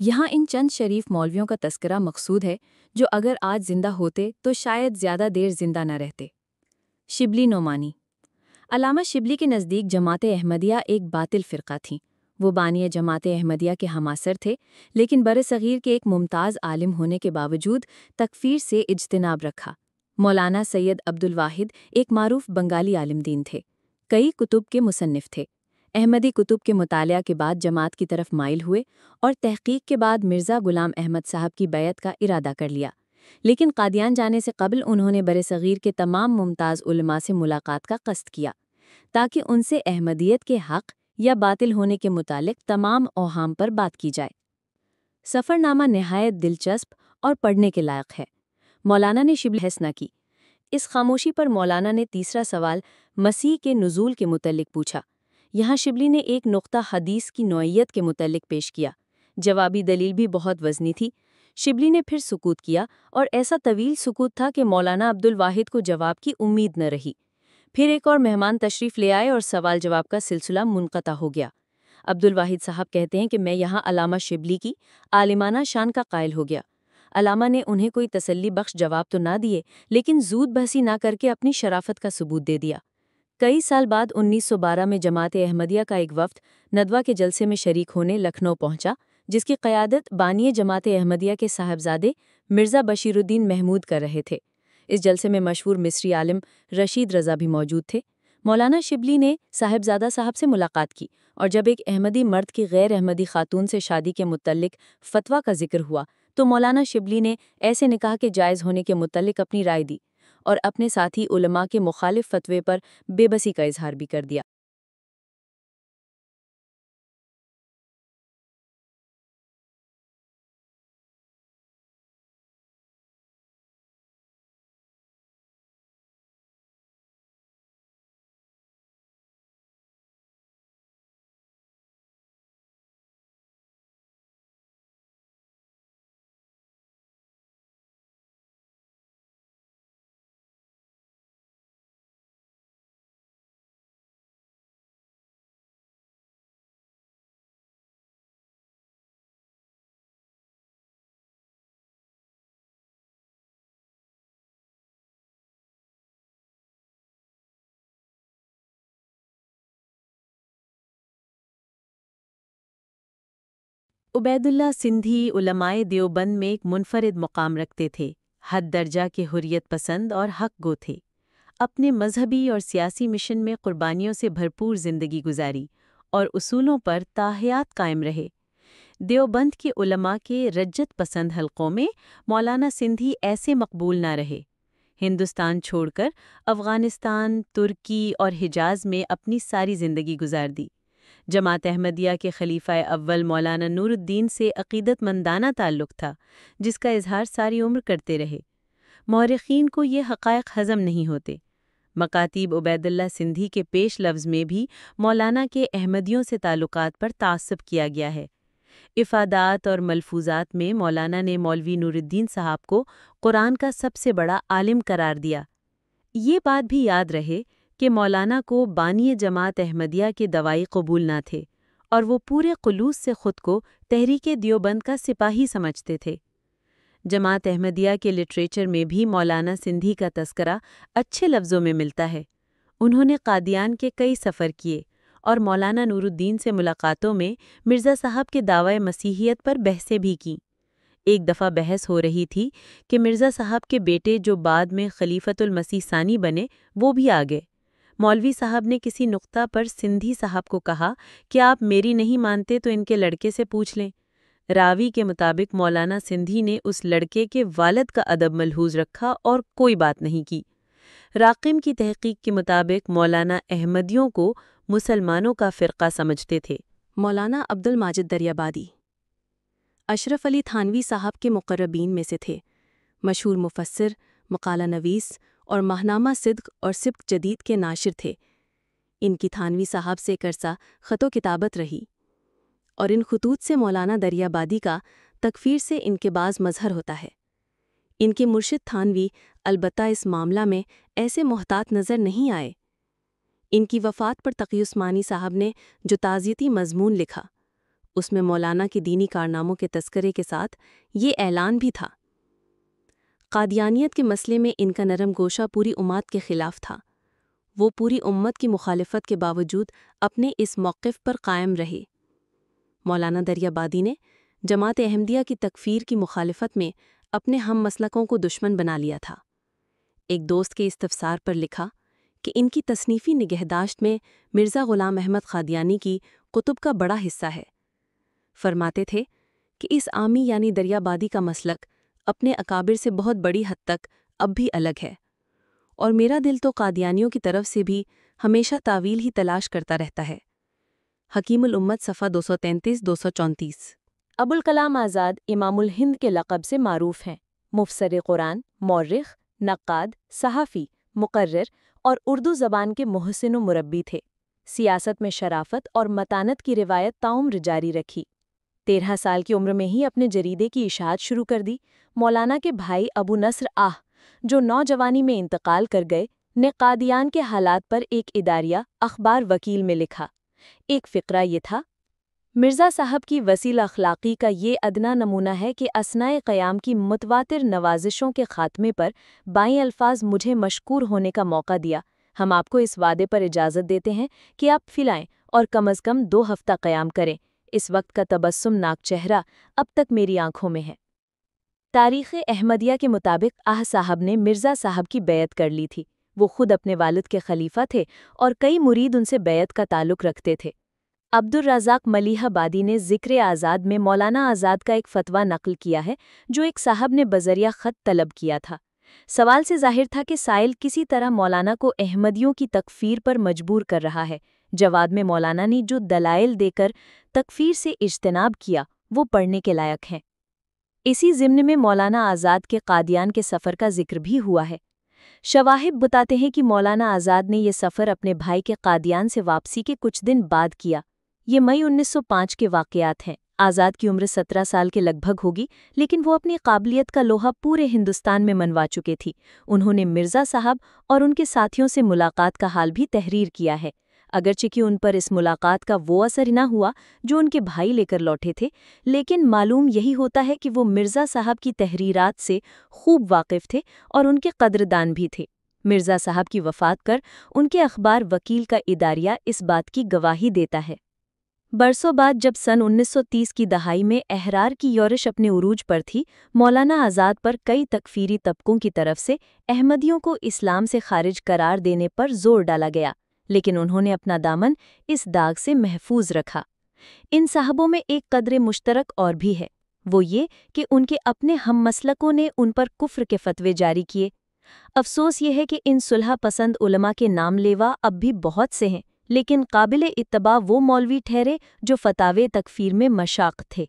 یہاں ان چند شریف مولویوں کا تذکرہ مقصود ہے جو اگر آج زندہ ہوتے تو شاید زیادہ دیر زندہ نہ رہتے۔ شبلی نعمانی۔ علامہ شبلی کے نزدیک جماعت احمدیہ ایک باطل فرقہ تھیں۔ وہ بانی جماعت احمدیہ کے ہماسر تھے، لیکن برصغیر کے ایک ممتاز عالم ہونے کے باوجود تکفیر سے اجتناب رکھا۔ مولانا سید عبدالواحد ایک معروف بنگالی عالم دین تھے، کئی کتب کے مصنف تھے۔ احمدی کتب کے مطالعہ کے بعد جماعت کی طرف مائل ہوئے اور تحقیق کے بعد مرزا غلام احمد صاحب کی بیعت کا ارادہ کر لیا، لیکن قادیان جانے سے قبل انہوں نے برصغیر کے تمام ممتاز علماء سے ملاقات کا قصد کیا تاکہ ان سے احمدیت کے حق یا باطل ہونے کے متعلق تمام اوہام پر بات کی جائے۔ سفر نامہ نہایت دلچسپ اور پڑھنے کے لائق ہے۔ مولانا نے شبلی بحث نہ کی۔ اس خاموشی پر مولانا نے تیسرا سوال مسیح کے نزول کے متعلق پوچھا۔ یہاں شبلی نے ایک نقطہ حدیث کی نوعیت کے متعلق پیش کیا۔ جوابی دلیل بھی بہت وزنی تھی۔ شبلی نے پھر سکوت کیا اور ایسا طویل سکوت تھا کہ مولانا عبدالواحد کو جواب کی امید نہ رہی۔ پھر ایک اور مہمان تشریف لے آئے اور سوال جواب کا سلسلہ منقطع ہو گیا۔ عبدالواحد صاحب کہتے ہیں کہ میں یہاں علامہ شبلی کی عالمانہ شان کا قائل ہو گیا۔ علامہ نے انہیں کوئی تسلی بخش جواب تو نہ دیے، لیکن زود بحثی نہ کر کے اپنی شرافت کا ثبوت دے دیا۔ کئی سال بعد 1912 میں جماعت احمدیہ کا ایک وفد ندوہ کے جلسے میں شریک ہونے لکھنؤ پہنچا، جس کی قیادت بانی جماعت احمدیہ کے صاحبزادے مرزا بشیر الدین محمود کر رہے تھے۔ اس جلسے میں مشہور مصری عالم رشید رضا بھی موجود تھے۔ مولانا شبلی نے صاحبزادہ صاحب سے ملاقات کی اور جب ایک احمدی مرد کی غیر احمدی خاتون سے شادی کے متعلق فتویٰ کا ذکر ہوا تو مولانا شبلی نے ایسے نکاح کے جائز ہونے کے متعلق اپنی رائے دی اور اپنے ساتھی علماء کے مخالف فتوے پر بے بسی کا اظہار بھی کر دیا۔ عبید اللہ سندھی علماء دیوبند میں ایک منفرد مقام رکھتے تھے۔ حد درجہ کے حریت پسند اور حق گو تھے۔ اپنے مذہبی اور سیاسی مشن میں قربانیوں سے بھرپور زندگی گزاری اور اصولوں پر تاحیات قائم رہے۔ دیوبند کے علماء کے رجت پسند حلقوں میں مولانا سندھی ایسے مقبول نہ رہے۔ ہندوستان چھوڑ کر افغانستان، ترکی اور حجاز میں اپنی ساری زندگی گزار دی۔ جماعت احمدیہ کے خلیفہ اول مولانا نور الدین سے عقیدت مندانہ تعلق تھا، جس کا اظہار ساری عمر کرتے رہے۔ مورخین کو یہ حقائق ہضم نہیں ہوتے۔ مکاتیب عبید اللہ سندھی کے پیش لفظ میں بھی مولانا کے احمدیوں سے تعلقات پر تعصب کیا گیا ہے۔ افادات اور ملفوظات میں مولانا نے مولوی نور الدین صاحب کو قرآن کا سب سے بڑا عالم قرار دیا۔ یہ بات بھی یاد رہے کہ مولانا کو بانی جماعت احمدیہ کے دوائی قبول نہ تھے اور وہ پورے خلوص سے خود کو تحریک دیوبند کا سپاہی سمجھتے تھے۔ جماعت احمدیہ کے لٹریچر میں بھی مولانا سندھی کا تذکرہ اچھے لفظوں میں ملتا ہے۔ انہوں نے قادیان کے کئی سفر کیے اور مولانا نور الدین سے ملاقاتوں میں مرزا صاحب کے دعوی مسیحیت پر بحثیں بھی کیں۔ ایک دفعہ بحث ہو رہی تھی کہ مرزا صاحب کے بیٹے جو بعد میں خلیفۃ المسیح ثانی بنے وہ بھی آ گئے۔ مولوی صاحب نے کسی نقطہ پر سندھی صاحب کو کہا کہ آپ میری نہیں مانتے تو ان کے لڑکے سے پوچھ لیں۔ راوی کے مطابق مولانا سندھی نے اس لڑکے کے والد کا ادب ملحوظ رکھا اور کوئی بات نہیں کی۔ راقم کی تحقیق کے مطابق مولانا احمدیوں کو مسلمانوں کا فرقہ سمجھتے تھے۔ مولانا عبد الماجد دریابادی اشرف علی تھانوی صاحب کے مقربین میں سے تھے۔ مشہور مفسر، مقالہ نویس اور ماہنامہ صدق اور سبق جدید کے ناشر تھے۔ ان کی تھانوی صاحب سے ایک عرصہ خط و کتابت رہی اور ان خطوط سے مولانا دریابادی کا تکفیر سے انقباض مظہر ہوتا ہے۔ ان کے مرشد تھانوی البتہ اس معاملہ میں ایسے محتاط نظر نہیں آئے۔ ان کی وفات پر تقی عثمانی صاحب نے جو تعزیتی مضمون لکھا اس میں مولانا کے دینی کارناموں کے تذکرے کے ساتھ یہ اعلان بھی تھا: قادیانیت کے مسئلے میں ان کا نرم گوشہ پوری امت کے خلاف تھا۔ وہ پوری امت کی مخالفت کے باوجود اپنے اس موقف پر قائم رہے۔ مولانا دریابادی نے جماعت احمدیہ کی تکفیر کی مخالفت میں اپنے ہم مسلکوں کو دشمن بنا لیا تھا۔ ایک دوست کے استفسار پر لکھا کہ ان کی تصنیفی نگہداشت میں مرزا غلام احمد قادیانی کی کتب کا بڑا حصہ ہے۔ فرماتے تھے کہ اس عامی یعنی دریابادی کا مسلک اپنے اکابر سے بہت بڑی حد تک اب بھی الگ ہے، اور میرا دل تو قادیانیوں کی طرف سے بھی ہمیشہ تاویل ہی تلاش کرتا رہتا ہے۔ حکیم الامت صفحہ 233-234۔ ابوالکلام آزاد امام الہند کے لقب سے معروف ہیں۔ مفسر قرآن، مورخ، نقاد، صحافی، مقرر اور اردو زبان کے محسن و مربی تھے۔ سیاست میں شرافت اور متانت کی روایت تاعمر جاری رکھی۔ 13 سال کی عمر میں ہی اپنے جریدے کی اشاعت شروع کر دی۔ مولانا کے بھائی ابو نصر جو نوجوانی میں انتقال کر گئے، نے قادیان کے حالات پر ایک اداریہ اخبار وکیل میں لکھا۔ ایک فقرہ یہ تھا: مرزا صاحب کی وسیل اخلاقی کا یہ ادنا نمونہ ہے کہ اثناء قیام کی متواتر نوازشوں کے خاتمے پر بائیں الفاظ مجھے مشکور ہونے کا موقع دیا۔ ہم آپ کو اس وعدے پر اجازت دیتے ہیں کہ آپ پھلائیں اور کم از کم 2 ہفتہ قیام کریں۔ اس وقت کا تبسم ناک چہرہ اب تک میری آنکھوں میں ہے۔ تاریخ احمدیہ کے مطابق صاحب نے مرزا صاحب کی بیعت کر لی تھی۔ وہ خود اپنے والد کے خلیفہ تھے اور کئی مرید ان سے بیعت کا تعلق رکھتے تھے۔ عبدالرزاق ملیح آبادی نے ذکر آزاد میں مولانا آزاد کا ایک فتویٰ نقل کیا ہے جو ایک صاحب نے بذریعہ خط طلب کیا تھا۔ سوال سے ظاہر تھا کہ سائل کسی طرح مولانا کو احمدیوں کی تکفیر پر مجبور کر رہا ہے۔ جواب میں مولانا نے جو دلائل دے کر تکفیر سے اجتناب کیا وہ پڑھنے کے لائق ہیں۔ اسی ضمن میں مولانا آزاد کے قادیان کے سفر کا ذکر بھی ہوا ہے۔ شواہد بتاتے ہیں کہ مولانا آزاد نے یہ سفر اپنے بھائی کے قادیان سے واپسی کے کچھ دن بعد کیا۔ یہ مئی 1905 کے واقعات ہیں۔ آزاد کی عمر 17 سال کے لگ بھگ ہوگی، لیکن وہ اپنی قابلیت کا لوہا پورے ہندوستان میں منوا چکے تھی۔ انہوں نے مرزا صاحب اور ان کے ساتھیوں سے ملاقات کا حال بھی تحریر کیا ہے۔ اگرچہ کہ ان پر اس ملاقات کا وہ اثر نہ ہوا جو ان کے بھائی لے کر لوٹے تھے، لیکن معلوم یہی ہوتا ہے کہ وہ مرزا صاحب کی تحریرات سے خوب واقف تھے اور ان کے قدردان بھی تھے۔ مرزا صاحب کی وفات کر ان کے اخبار وکیل کا اداریہ اس بات کی گواہی دیتا ہے۔ برسوں بعد جب سن 1930 کی دہائی میں احرار کی یورش اپنے عروج پر تھی، مولانا آزاد پر کئی تکفیری طبقوں کی طرف سے احمدیوں کو اسلام سے خارج قرار دینے پر زور ڈالا گیا، لیکن انہوں نے اپنا دامن اس داغ سے محفوظ رکھا۔ ان صاحبوں میں ایک قدر مشترک اور بھی ہے، وہ یہ کہ ان کے اپنے ہم مسلکوں نے ان پر کفر کے فتوے جاری کیے۔ افسوس یہ ہے کہ ان صلح پسند علماء کے نام لیوا اب بھی بہت سے ہیں، لیکن قابل اتباع وہ مولوی ٹھہرے جو فتاوے تکفیر میں مشاق تھے۔